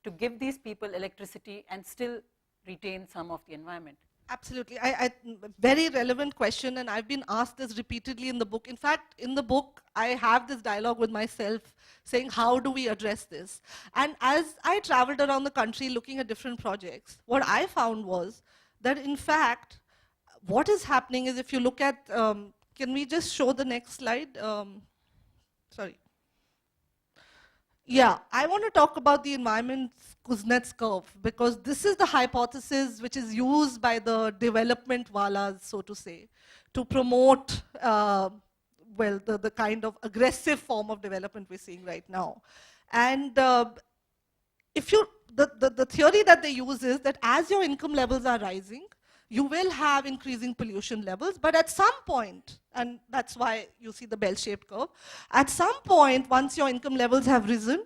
to give these people electricity and still retain some of the environment? Absolutely. Very relevant question, and I've been asked this repeatedly in the book. In fact, in the book, I have this dialogue with myself saying, how do we address this? And as I traveled around the country looking at different projects, what I found was that, in fact, what is happening is if you look at, can we just show the next slide? Sorry. Yeah, I want to talk about the environment's Kuznets curve, because this is the hypothesis which is used by the development walas, so to say, to promote, well, the kind of aggressive form of development we're seeing right now. And if you, the theory that they use is that as your income levels are rising, you will have increasing pollution levels, but at some point, and that's why you see the bell-shaped curve, at some point, once your income levels have risen,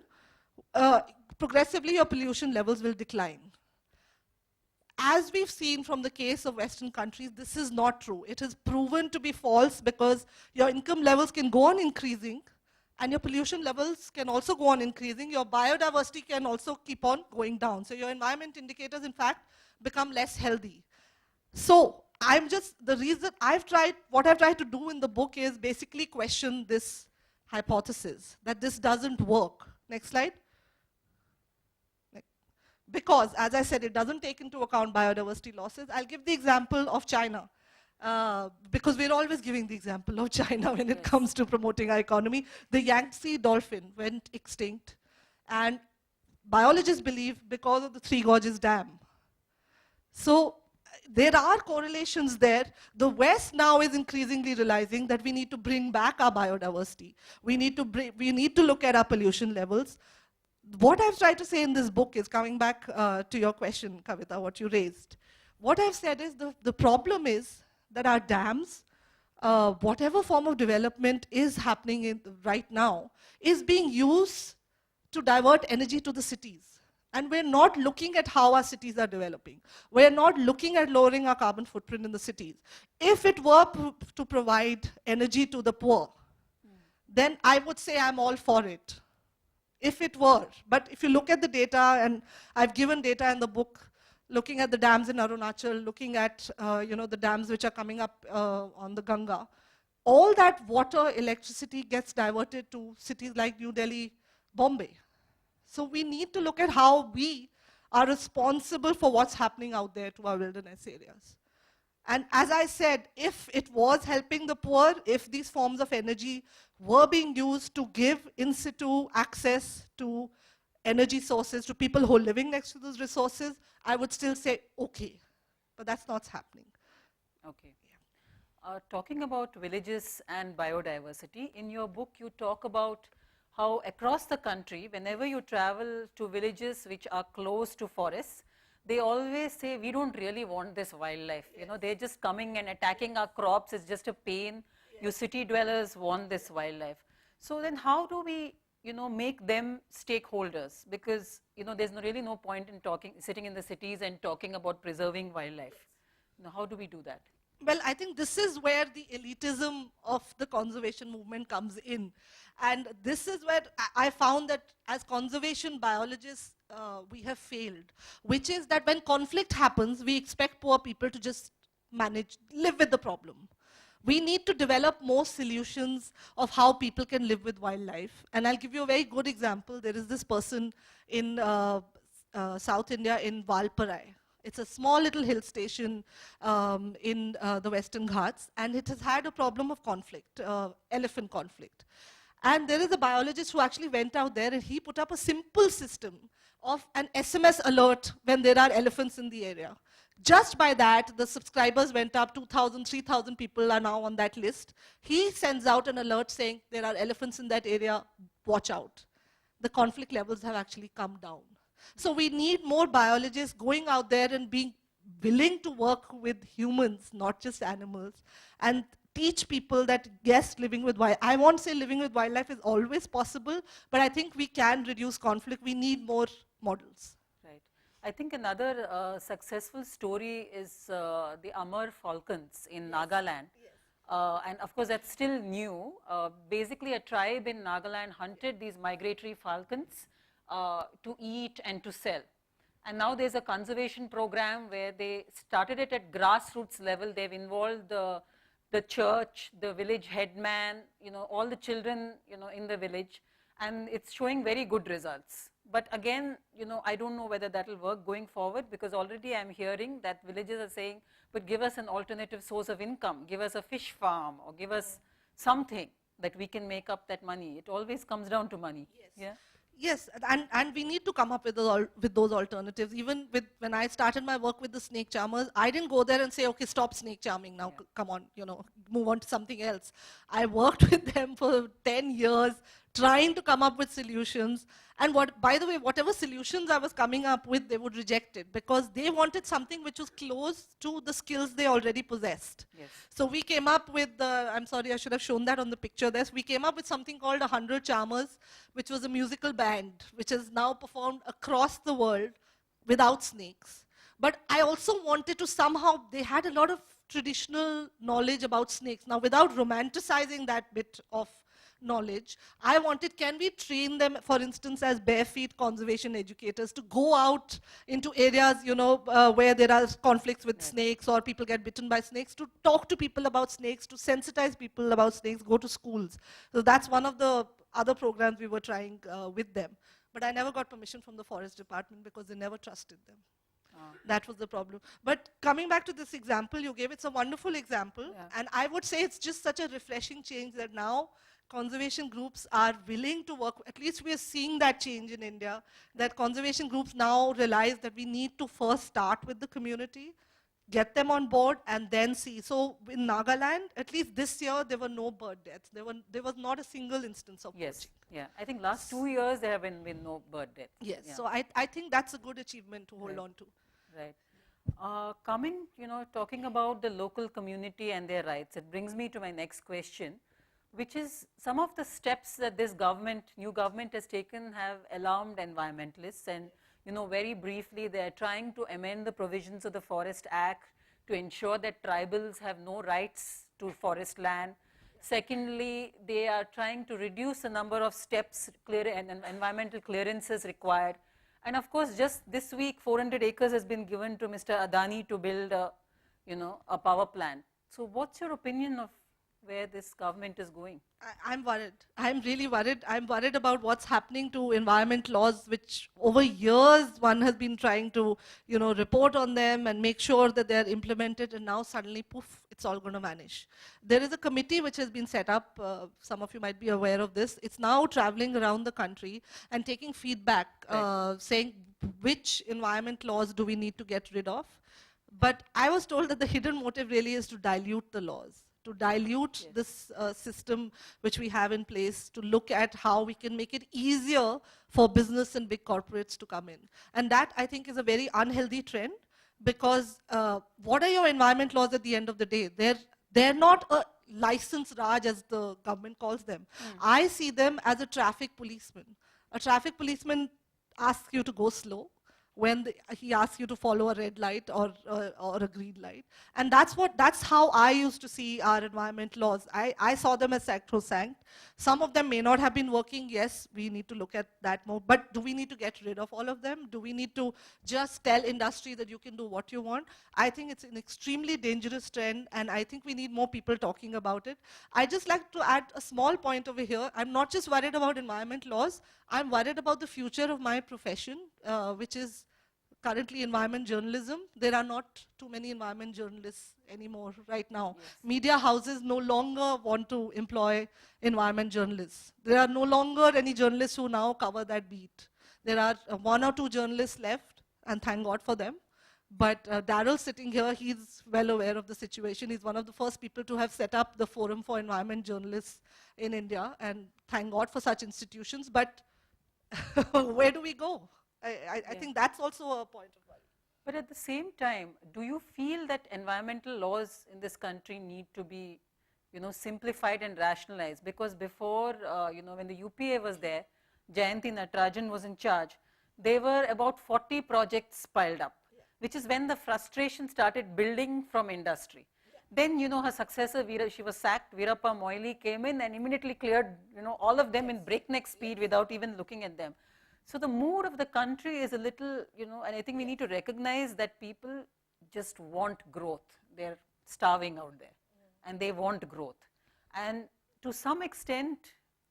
progressively your pollution levels will decline. As we've seen from the case of Western countries, this is not true. It is proven to be false because your income levels can go on increasing, and your pollution levels can also go on increasing. Your biodiversity can also keep on going down. So your environment indicators, in fact, become less healthy. So the reason what I've tried to do in the book is basically question this hypothesis, that this doesn't work. Next slide. Because, as I said, it doesn't take into account biodiversity losses. I'll give the example of China, because we're always giving the example of China when it comes to promoting our economy. The Yangtze dolphin went extinct, and biologists believe because of the Three Gorges Dam. So there are correlations there. The West now is increasingly realizing that we need to bring back our biodiversity. We need to look at our pollution levels. What I've tried to say in this book is, coming back to your question, Kavitha, what you raised. What I've said is the problem is that our dams, whatever form of development is happening right now, is being used to divert energy to the cities. And we're not looking at how our cities are developing. We're not looking at lowering our carbon footprint in the cities. If it were to provide energy to the poor, then I would say I'm all for it. If it were. But if you look at the data, and I've given data in the book, looking at the dams in Arunachal, looking at the dams which are coming up on the Ganga, all that water, electricity gets diverted to cities like New Delhi, Bombay. So we need to look at how we are responsible for what's happening out there to our wilderness areas. And as I said, if it was helping the poor, if these forms of energy were being used to give in situ access to energy sources to people who are living next to those resources, I would still say, okay. But that's not happening. Okay. Yeah. Talking about villages and biodiversity, in your book you talk about how across the country, whenever you travel to villages which are close to forests, they always say, we don't really want this wildlife. Yes. They're just coming and attacking our crops. It's just a pain. Yes. You city dwellers want this wildlife. So then how do we, make them stakeholders? Because, there's really no point in sitting in the cities and talking about preserving wildlife. How do we do that? Well, I think this is where the elitism of the conservation movement comes in. And this is where I found that as conservation biologists, we have failed, which is that when conflict happens, we expect poor people to just live with the problem. We need to develop more solutions of how people can live with wildlife. And I'll give you a very good example. There is this person in South India in Valparai. It's a small little hill station in the Western Ghats, and it has had a problem of conflict, elephant conflict. And there is a biologist who actually went out there, and he put up a simple system of an SMS alert when there are elephants in the area. Just by that, the subscribers went up, 2,000, 3,000 people are now on that list. He sends out an alert saying, there are elephants in that area, watch out. The conflict levels have actually come down. So we need more biologists going out there and being willing to work with humans, not just animals, and teach people that, yes, living with wildlife, I won't say living with wildlife is always possible, but I think we can reduce conflict. We need more models. Right. I think another successful story is the Amur Falcons in Nagaland. Yes. And of course, that's still new. Basically, a tribe in Nagaland hunted these migratory falcons to eat and to sell. And now there's a conservation program where they started it at grassroots level. They've involved the church, the village headman, all the children, in the village, and it's showing very good results. But again, I don't know whether that will work going forward, because already I'm hearing that villages are saying, but give us an alternative source of income, give us a fish farm, or give us something that we can make up that money. It always comes down to money. Yes. Yeah. Yes, and we need to come up with those alternatives. Even when I started my work with the snake charmers, I didn't go there and say, okay, stop snake charming now, come on, move on to something else. I worked with them for 10 years, trying to come up with solutions. And by the way, whatever solutions I was coming up with, they would reject it because they wanted something which was close to the skills they already possessed. Yes. So we came up with, I'm sorry, I should have shown that on the picture there. We came up with something called 100 Charmers, which was a musical band, which is now performed across the world without snakes. But I also wanted to somehow, they had a lot of traditional knowledge about snakes. Now, without romanticizing that bit of knowledge, I wanted, can we train them, for instance, as bare feet conservation educators to go out into areas, where there are conflicts with snakes or people get bitten by snakes, to talk to people about snakes, to sensitize people about snakes, go to schools. So that's one of the other programs we were trying with them. But I never got permission from the forest department because they never trusted them. That was the problem. But coming back to this example you gave, it's a wonderful example. Yeah. And I would say it's just such a refreshing change that now conservation groups are willing to work. At least we are seeing that change in India, that conservation groups now realize that we need to first start with the community, get them on board, and then see. So in Nagaland, at least this year, there were no bird deaths. There was not a single instance of yes. poaching. Yeah, I think last 2 years there have been no bird deaths. Yes, yeah. So I think that's a good achievement to hold on to. Right. Talking about the local community and their rights, it brings me to my next question, which is some of the steps that this new government has taken have alarmed environmentalists. And, very briefly, they're trying to amend the provisions of the Forest Act to ensure that tribals have no rights to forest land. Secondly, they are trying to reduce the number of steps and environmental clearances required. And of course, just this week, 400 acres has been given to Mr. Adani to build a power plant. So what's your opinion of where this government is going? I'm worried. I'm really worried. I'm worried about what's happening to environment laws, which over years one has been trying to, report on them and make sure that they're implemented, and now suddenly, poof, it's all going to vanish. There is a committee which has been set up. Some of you might be aware of this. It's now traveling around the country and taking feedback, saying which environment laws do we need to get rid of. But I was told that the hidden motive really is to dilute the laws, to dilute this system which we have in place, to look at how we can make it easier for business and big corporates to come in. And that, I think, is a very unhealthy trend, because what are your environment laws at the end of the day? They're not a license Raj, as the government calls them. I see them as a traffic policeman. A traffic policeman asks you to go slow when he asks you to follow a red light or a green light. And that's how I used to see our environment laws. I saw them as sacrosanct. Some of them may not have been working. Yes, we need to look at that more. But do we need to get rid of all of them? Do we need to just tell industry that you can do what you want? I think it's an extremely dangerous trend, and I think we need more people talking about it. I just like to add a small point over here. I'm not just worried about environment laws. I'm worried about the future of my profession, which is currently environment journalism. There are not too many environment journalists anymore right now. Yes. Media houses no longer want to employ environment journalists. There are no longer any journalists who now cover that beat. There are 1 or 2 journalists left, and thank God for them. But Darryl sitting here, he's well aware of the situation. He's one of the first people to have set up the Forum for Environment Journalists in India, and thank God for such institutions. But where do we go? I think that's also a point of worry. But at the same time, do you feel that environmental laws in this country need to be, simplified and rationalized? Because before, when the UPA was there, Jayanti Natarajan was in charge, there were about 40 projects piled up, which is when the frustration started building from industry. Then, her successor, she was sacked, Veerappa Moily came in and immediately cleared, all of them in breakneck speed without even looking at them. So the mood of the country is a little, you know, and I think we need to recognize that people just want growth. They're starving out there and they want growth. And to some extent,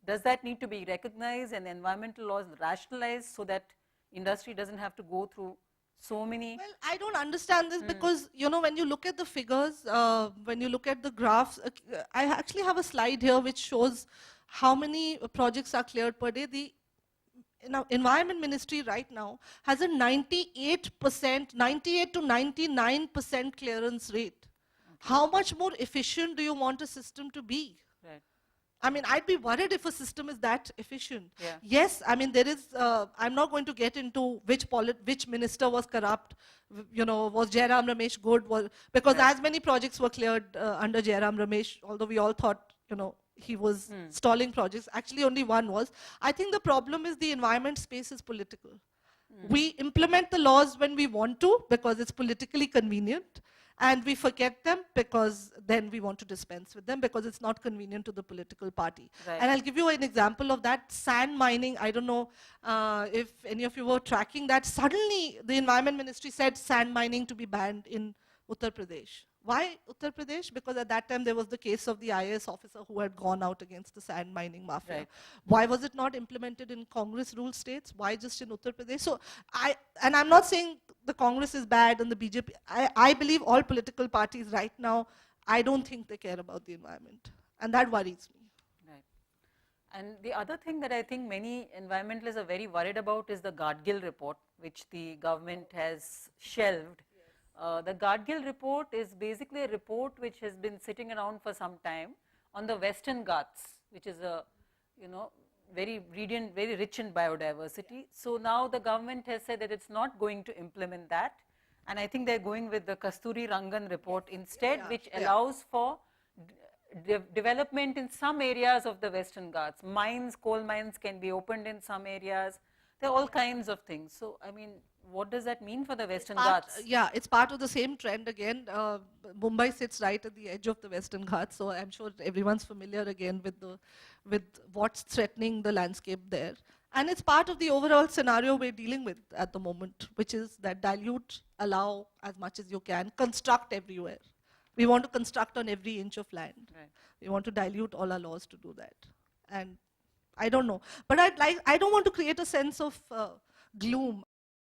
does that need to be recognized and environmental laws rationalized so that industry doesn't have to go through so many? Well, I don't understand this because, you know, when you look at the figures, when you look at the graphs, I actually have a slide here which shows how many projects are cleared per day. The Environment Ministry right now has a 98%, 98 to 99% clearance rate. How much more efficient do you want a system to be? Right. I mean, I'd be worried if a system is that efficient. Yeah. Yes, I mean, there is, I'm not going to get into which minister was corrupt, you know, was Jairam Ramesh good, because as many projects were cleared under Jairam Ramesh, although we all thought, you know, he was stalling projects. Actually, only one was. I think the problem is the environment space is political. We implement the laws when we want to because it's politically convenient, and we forget them because then we want to dispense with them because it's not convenient to the political party. Right. And I'll give you an example of that. Sand mining, I don't know if any of you were tracking that. Suddenly, the Environment Ministry said sand mining to be banned in Uttar Pradesh. Why Uttar Pradesh? Because at that time there was the case of the IAS officer who had gone out against the sand mining mafia. Right. Why was it not implemented in Congress ruled states? Why just in Uttar Pradesh? So I'm not saying the Congress is bad and the BJP. I believe all political parties right now, I don't think they care about the environment. And that worries me. Right. And the other thing that I think many environmentalists are very worried about is the Gadgil report, which the government has shelved. The Gadgil report is basically a report which has been sitting around for some time on the Western Ghats, which is a, you know, very rich in biodiversity. So now the government has said that it's not going to implement that, and I think they're going with the Kasturi Rangan report instead, which allows for development in some areas of the Western Ghats. Mines, coal mines can be opened in some areas. There are all kinds of things. So, I mean, what does that mean for the Western Ghats? Yeah, it's part of the same trend again. Mumbai sits right at the edge of the Western Ghats, so I'm sure everyone's familiar again with what's threatening the landscape there. And it's part of the overall scenario we're dealing with at the moment, which is that dilute, allow as much as you can, construct everywhere. We want to construct on every inch of land. Right. We want to dilute all our laws to do that. And I don't know. But I don't want to create a sense of gloom.